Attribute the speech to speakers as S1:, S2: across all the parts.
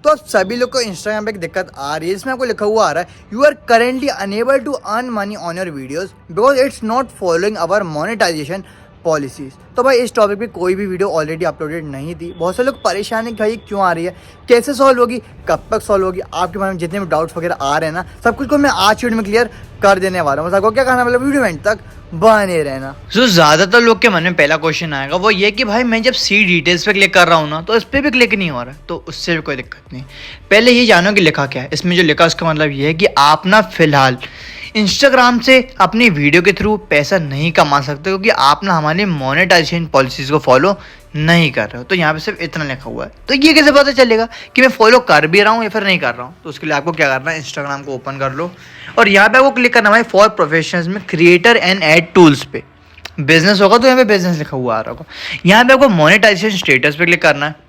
S1: तो आप सभी लोग को इंस्टाग्राम पे एक दिक्कत आ रही है, इसमें आपको लिखा हुआ आ रहा है you are currently unable to earn money on your videos because it's not following our monetisation policies. तो भाई इस टॉपिक पे कोई भी वीडियो ऑलरेडी अपलोडेड नहीं थी। बहुत से लोग परेशान है कि भाई क्यों आ रही है, कैसे सॉल्व होगी, कब तक सॉल्व होगी। आपके मन में जितने भी डाउट्स वगैरह आ रहे हैं ना, सब कुछ को मैं आज वीडियो में क्लियर कर देने वाला हूँ। आपको क्या करना है, मतलब वीडियो में एंड तक बने रहना।
S2: जो ज़्यादातर लोग के मन में पहला क्वेश्चन आएगा वो ये कि भाई मैं जब सी डिटेल्स पे क्लिक कर रहा हूँ ना तो इस पर भी क्लिक नहीं हो रहा है, तो उससे भी कोई दिक्कत नहीं। पहले ये जानो कि लिखा क्या है। इसमें जो लिखा उसका मतलब ये है कि आप ना फिलहाल इंस्टाग्राम से अपनी वीडियो के थ्रू पैसा नहीं कमा सकते क्योंकि आप ना हमारी मोनेटाइजेशन पॉलिसीज़ को फॉलो नहीं कर रहे हो। तो यहाँ पे सिर्फ इतना लिखा हुआ है। तो ये कैसे पता चलेगा कि मैं फॉलो कर भी रहा हूँ या फिर नहीं कर रहा हूँ? तो उसके लिए आपको क्या करना है, इंस्टाग्राम को ओपन कर लो और यहाँ पे आपको क्लिक करना है फॉर प्रोफेशनल्स में क्रिएटर एंड एड टूल्स पे। बिजनेस होगा तो यहाँ पे बिजनेस लिखा हुआ आ रहा होगा। यहाँ पे आपको मोनेटाइजेशन स्टेटस पे क्लिक करना है।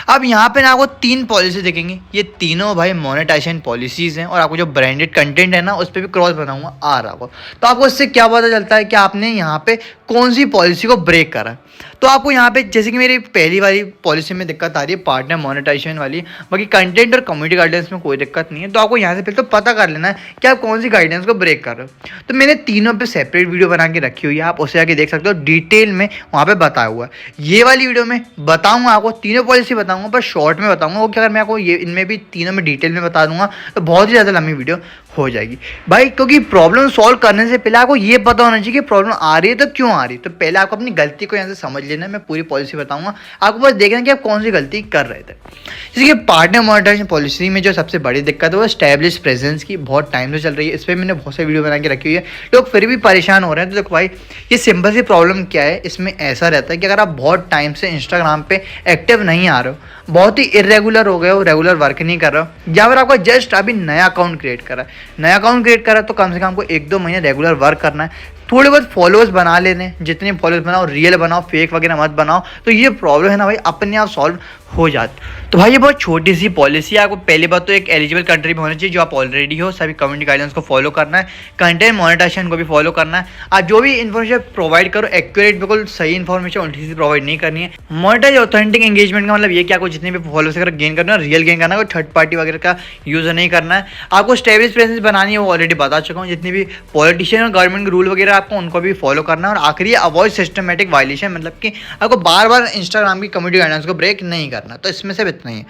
S2: अब यहाँ पे ना आपको 3 पॉलिसी दिखेंगी। ये तीनों भाई मोनेटाइजेशन पॉलिसीज़ हैं और आपको जो ब्रांडेड कंटेंट है ना उस पर भी क्रॉस बना हुआ आ रहा होगा। तो आपको इससे क्या पता चलता है कि आपने यहाँ पे कौन सी पॉलिसी को ब्रेक करा है। तो आपको यहाँ पे जैसे कि मेरी पहली वाली पॉलिसी में दिक्कत आ रही है, पार्टनर मोनेटाइजेशन वाली, बाकी कंटेंट और कम्युनिटी गाइडेंस में कोई दिक्कत नहीं है। तो आपको यहाँ से पहले तो पता कर लेना है कि आप कौन सी गाइडेंस को ब्रेक कर रहे हो। तो मैंने तीनों पे सेपरेट वीडियो बना के रखी हुई है, आप उसे आके देख सकते हो। डिटेल में वहाँ पे बताया हुआ है। ये वाली वीडियो में बताऊँगा आपको, तीनों पॉलिसी बताऊँगा पर शॉर्ट में बताऊँगा, वो क्या अगर मैं आपको ये इनमें भी तीनों में डिटेल में बता दूंगा तो बहुत ही ज़्यादा लंबी वीडियो हो जाएगी भाई। क्योंकि प्रॉब्लम सॉल्व करने से पहले आपको ये पता होना चाहिए कि प्रॉब्लम आ रही है तो क्यों आ रही है। तो पहले आपको अपनी गलती को यहाँ से समझ लेना है। मैं पूरी पॉलिसी बताऊंगा, आपको बस देखना कि आप कौन सी गलती कर रहे थे। जैसे कि पार्टनर मोनेटाइजेशन पॉलिसी में जो सबसे बड़ी दिक्कत है वो एस्टैब्लिश प्रेजेंस की बहुत टाइम से चल रही है। इस पर मैंने बहुत सारी वीडियो बना के रखी हुई है, लोग फिर भी परेशान हो रहे हैं। तो देखो भाई, ये सिंपल सी प्रॉब्लम क्या है, इसमें ऐसा रहता है कि अगर आप बहुत टाइम से इंस्टाग्राम पे एक्टिव नहीं आ रहे हो, बहुत ही इरेगुलर हो गए हो, रेगुलर वर्क नहीं कर रहे हो, या फिर आपको जस्ट अभी नया अकाउंट क्रिएट करा है, नया अकाउंट क्रिएट करा तो कम से कम आपको 1-2 महीने रेगुलर वर्क करना है। थोड़े बहुत फॉलोअर्स बना लेने, जितने फॉलोअर्स बनाओ, रियल बनाओ, फेक वगैरह मत बनाओ। तो ये प्रॉब्लम है ना भाई, अपने आप सॉल्व हो जाती। तो भाई ये बहुत छोटी सी पॉलिसी है। आपको पहली बात तो एक एलिजिबल कंट्री में होना चाहिए जो आप ऑलरेडी हो, सभी कम्युनिटी गाइडेंस को फॉलो करना है, कंटेंट मोनेटाइजेशन को भी फॉलो करना है। आप जो भी इन्फॉर्मेशन प्रोवाइड करो एक्यूरेट, बिल्कुल सही इन्फॉर्मेशन उल्टी सी प्रोवाइड नहीं करनी है। मोनेटाइज ऑथेंटिक एंगेजमेंट का मतलब ये कि आपको जितने भी फॉलोअर्स अगर गेन करना है, रियल गेन करना है, कोई थर्ड पार्टी वगैरह का यूज़ नहीं करना है। आपको स्टेबलिश प्रेजेंस बनानी है, वो ऑलरेडी बता चुका हूँ। जितने भी पॉलिटिशियन और गवर्नमेंट के रूल वगैरह आपको उनको भी फॉलो करना है। और आखिरी अवॉइड सिस्टमेटिक वायलेशन, मतलब कि आपको बार बार इंस्टाग्राम की कम्युनिटी गाइडेंस को ब्रेक नहीं करना। तो इसमें से इतना ही है।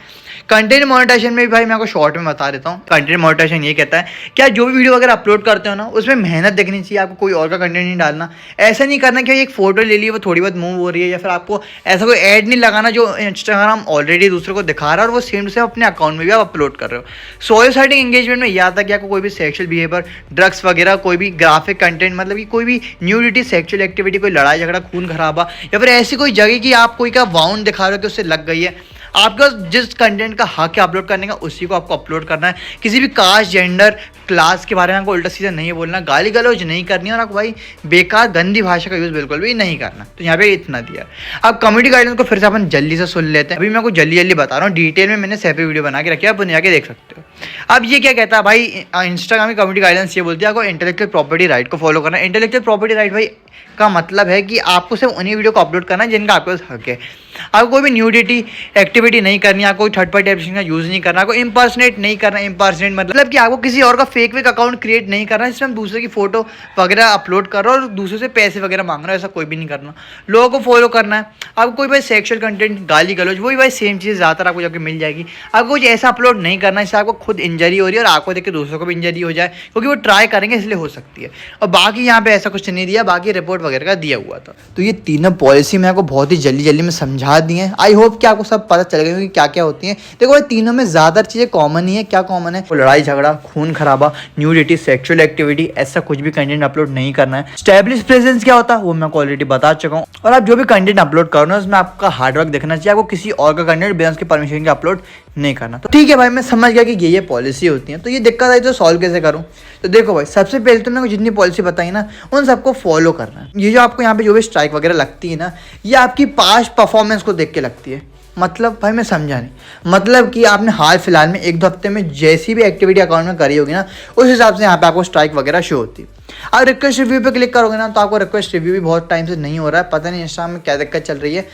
S2: कंटेंट मोनेटाइजेशन में भी भाई मैं आपको शॉर्ट में बता देता हूँ। कंटेंट मोनेटाइजेशन ये कहता है कि आप जो भी वीडियो वगैरह अपलोड करते हो ना उसमें मेहनत देखनी चाहिए। आपको कोई और का कंटेंट नहीं डालना। ऐसा नहीं करना कि एक फोटो ले ली, वो थोड़ी बहुत मूव हो रही है, या फिर आपको ऐसा कोई ऐड नहीं लगाना जो इंस्टाग्राम ऑलरेडी दूसरे को दिखा रहा है और वो सेम टू सेम अपने अकाउंट में भी आप अपलोड कर रहे हो। सोशल साइटिंग एंगेजमेंट में यह आता है कि आपको कोई भी सेक्सुअल बिहेवियर, ड्रग्स वगैरह, कोई भी ग्राफिक कंटेंट, मतलब कि कोई भी न्यूडिटी, सेक्सुअल एक्टिविटी, कोई लड़ाई झगड़ा, खून खराबा, या फिर ऐसी कोई जगह कि आप कोई का वाउंड दिखा रहे हो कि उससे लग गई है, आपका जिस कंटेंट का हक है अपलोड करने का उसी को आपको अपलोड करना है। किसी भी कास्ट, जेंडर, क्लास के बारे में आपको उल्टा सीधा नहीं बोलना, गाली गलौज नहीं करनी, और आपको भाई बेकार गंदी भाषा का यूज़ बिल्कुल भी नहीं करना। तो यहाँ पे इतना दिया। अब कम्युनिटी गाइडेंस को फिर से अपन जल्दी से सुन लेते हैं। अभी मैं आपको जल्दी जल्दी बता रहा हूँ, डिटेल में मैंने सेपरेट वीडियो बना के रखी है, आप जाके देख सकते हो। अब ये क्या कहता है भाई, इंस्टाग्राम की कम्युनिटी गाइडेंस ये बोलती है आपको इंटेलेक्चुअल प्रॉपर्टी राइट को फॉलो करना है। इंटेलेक्चुअल प्रॉपर्टी राइट भाई का मतलब है कि आपको सिर्फ उन्हीं वीडियो को अपलोड करना है जिनका आपके पास हक है। आपको कोई भी न्यूडिटी एक्टिविटी नहीं करनी, आपको कोई थर्ड पार्टी एप्लीकेशन का यूज़ नहीं करना, आपको इम्पर्सनेट नहीं करना। इम्पर्सनेट मतलब कि आपको किसी और का फेक अकाउंट क्रिएट नहीं करना जिसमें हम दूसरे की फोटो वगैरह अपलोड कर रहे हो और दूसरे से पैसे वगैरह मांग रहे हो, ऐसा कोई भी नहीं करना। लोगों को फॉलो करना है। आपको कोई भाई सेक्सुअल कंटेंट, गाली गलौज, वही भाई सेम चीज़ ज़्यादातर आपको जाकर मिल जाएगी। आपको कुछ ऐसा अपलोड नहीं करना जिससे आपको खुद इंजरी हो रही है और आपको देख के दूसरों को भी इंजरी हो जाए, क्योंकि वो ट्राई करेंगे इसलिए हो सकती है। और बाकी यहाँ पे ऐसा कुछ नहीं दिया, बाकी रिपोर्ट वगैरह का दिया हुआ था। तो ये तीनों पॉलिसी मैं आपको बहुत ही जल्दी जल्दी में समझा दी है। आई होप कि आपको सब पता चल गया कि क्या क्या होती हैं। देखो ये तीनों में ज़्यादातर चीज़ें कॉमन ही है। क्या कॉमन है? वो लड़ाई झगड़ा, खून खराबा, न्यूडिटी, सेक्सुअल एक्टिविटी, ऐसा कुछ भी कंटेंट अपलोड नहीं करना है। स्टैब्लिश प्रेजेंस क्या होता है वो मैं आपको ऑलरेडी बता चुका हूँ। और आप जो भी कंटेंट अपलोड करो ना उसमें आपका हार्डवर्क देखना चाहिए। आपको किसी और का कंटेंट बिना उसकी परमिशन के अपलोड नहीं करना। तो ठीक है भाई, मैं समझ गया कि ये पॉलिसी होती है। तो ये दिक्कत आई तो सॉल्व कैसे करूँ? तो देखो भाई, सबसे पहले तो मैंने जितनी पॉलिसी बताई ना उन सबको फॉलो करना है। ये जो आपको यहाँ पे जो भी स्ट्राइक वगैरह लगती है ना, ये आपकी पास्ट परफॉर्मेंस को देख के लगती है। मतलब भाई मैं समझा नहीं, मतलब कि आपने हाल फिलहाल में 1-2 हफ्ते में जैसी भी एक्टिविटी अकाउंट में करी होगी ना उस हिसाब से यहाँ पे आपको स्ट्राइक वगैरह शो होती है। आप रिक्वेस्ट रिव्यू पे क्लिक करोगे ना तो आपको रिक्वेस्ट रिव्यू भी बहुत टाइम से नहीं हो रहा है, पता नहीं इंस्टाग्राम में क्या दिक्कत चल रही है।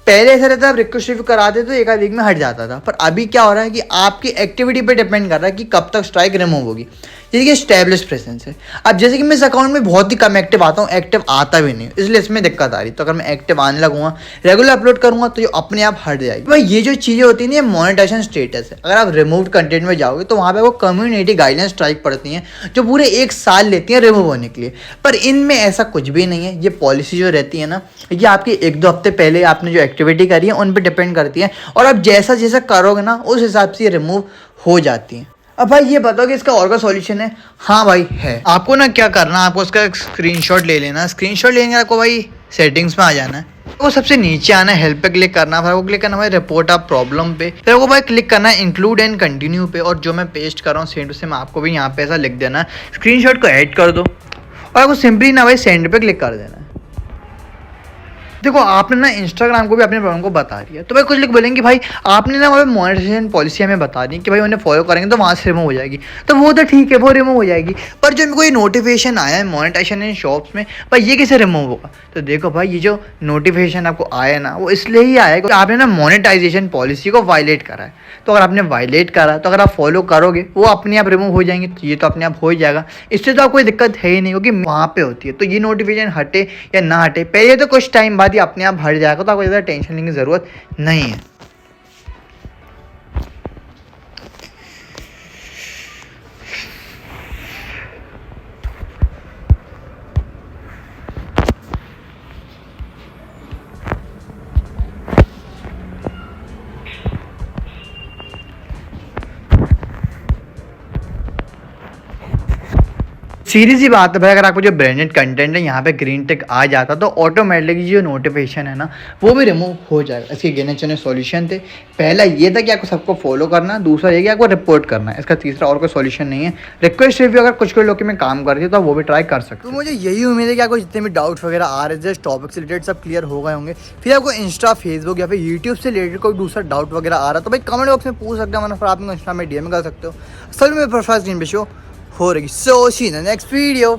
S2: पहले ऐसा रहता है, आप रिक्वेस्ट रिव्यू कराते तो एक आध वीक में हट जाता था, पर अभी क्या हो रहा है कि आपकी एक्टिविटी पे डिपेंड कर रहा है कि कब तक स्ट्राइक रिमूव होगी। जैसे कि स्टेब्लिश प्रेजेंस है, अब जैसे कि मैं इस अकाउंट में बहुत ही कम एक्टिव आता हूँ, एक्टिव आता भी नहीं, इसलिए इसमें दिक्कत आ रही। तो अगर मैं एक्टिव आने लगूंगा, रेगुलर अपलोड करूंगा, तो ये अपने आप हट जाएगी। भाई ये जो चीज़ें होती हैं ये मोनेटाइजेशन स्टेटस है। अगर आप रिमूव्ड कंटेंट में जाओगे तो वहाँ पे वो कम्युनिटी गाइडलाइन स्ट्राइक पड़ती हैं जो पूरे 1 साल लेती हैं रिमूव होने के लिए, पर इनमें ऐसा कुछ भी नहीं है। ये पॉलिसी जो रहती है ना, ये आपकी 1-2 हफ्ते पहले आपने जो एक्टिविटी करी है उन पर डिपेंड करती है, और आप जैसा जैसा करोगे ना उस हिसाब से ये रिमूव हो जाती हैं। अब भाई ये बताओ कि इसका और का सॉल्यूशन है? हाँ भाई है। आपको ना क्या करना है, आपको उसका स्क्रीनशॉट ले लेना। स्क्रीनशॉट लेने के आपको भाई सेटिंग्स में आ जाना है, वो सबसे नीचे आना है, हेल्प पे क्लिक करना है, फिर वो क्लिक करना है रिपोर्ट ऑफ प्रॉब्लम पे, फिर वो भाई क्लिक करना है इंक्लूड एंड कंटिन्यू पे, और जो मैं पेस्ट कर रहा हूँ सेम टू सेम आपको भी यहाँ पे ऐसा लिख देना है, स्क्रीनशॉट को ऐड कर दो और आपको सिंपली ना भाई सेंड पे क्लिक कर देना है। देखो आपने ना इंस्टाग्राम को भी अपने प्रॉब्लम को बता दिया, तो भाई कुछ लोग बोलेंगे भाई आपने ना वहाँ पे मोनेटाइजेशन पॉलिसी हमें बता दी कि भाई उन्हें फॉलो करेंगे तो वहाँ से रिमूव हो जाएगी, तो वो तो ठीक है, वो रिमूव हो जाएगी, पर जो कोई नोटिफिकेशन आया है मोनेटाइजेशन इन शॉप्स में, भाई ये कैसे रिमूव होगा? तो देखो भाई ये जो नोटिफिकेशन आपको आया ना, वो इसलिए ही आया कि आपने ना मोनेटाइजेशन पॉलिसी को वायलेट करा है। तो अगर आपने वायलेट करा तो अगर आप फॉलो करोगे वो अपने आप रिमूव हो जाएंगे, तो ये तो अपने आप हो ही जाएगा, इससे तो आपको कोई दिक्कत है ही नहीं, क्योंकि वहाँ पे होती है। तो ये नोटिफिकेशन हटे या ना हटे, पहले तो कुछ टाइम बाद ही अपने आप हट जाएगा, तो आपको ज़्यादा टेंशन लेने की ज़रूरत नहीं है। सीरीज ही बात है भाई, अगर आपको जो ब्रांडेड कंटेंट है यहाँ पे ग्रीन टिक आ जाता तो ऑटोमेटिकली जो नोटिफिकेशन है ना वो भी रिमूव हो जाएगा। इसके गिने चुने सॉल्यूशन थे। पहला ये था कि आपको सबको फॉलो करना, दूसरा ये कि आपको रिपोर्ट करना है, इसका तीसरा और कोई सॉल्यूशन नहीं है। रिक्वेस्ट रिव्यू अगर कुछ लोग में काम करती है तो वो भी ट्राई कर सकते
S1: तो मुझे यही उम्मीद है कि आपको जितने भी डाउट्स वगैरह आ रहे थे टॉपिक से रिलेटेड सब क्लियर हो गए होंगे। फिर आपको इंस्टा, फेसबुक या फिर यूट्यूब से रिलेटेड कोई दूसरा डाउट वगैरह आ रहा है तो भाई कमेंट बॉक्स में पूछ सकते हैं, वरना फिर आप इंस्टा में DM कर सकते हो। असल में प्रोफाइल स्क्रीन पे शो हो रही। सो सी इन द नेक्स्ट वीडियो।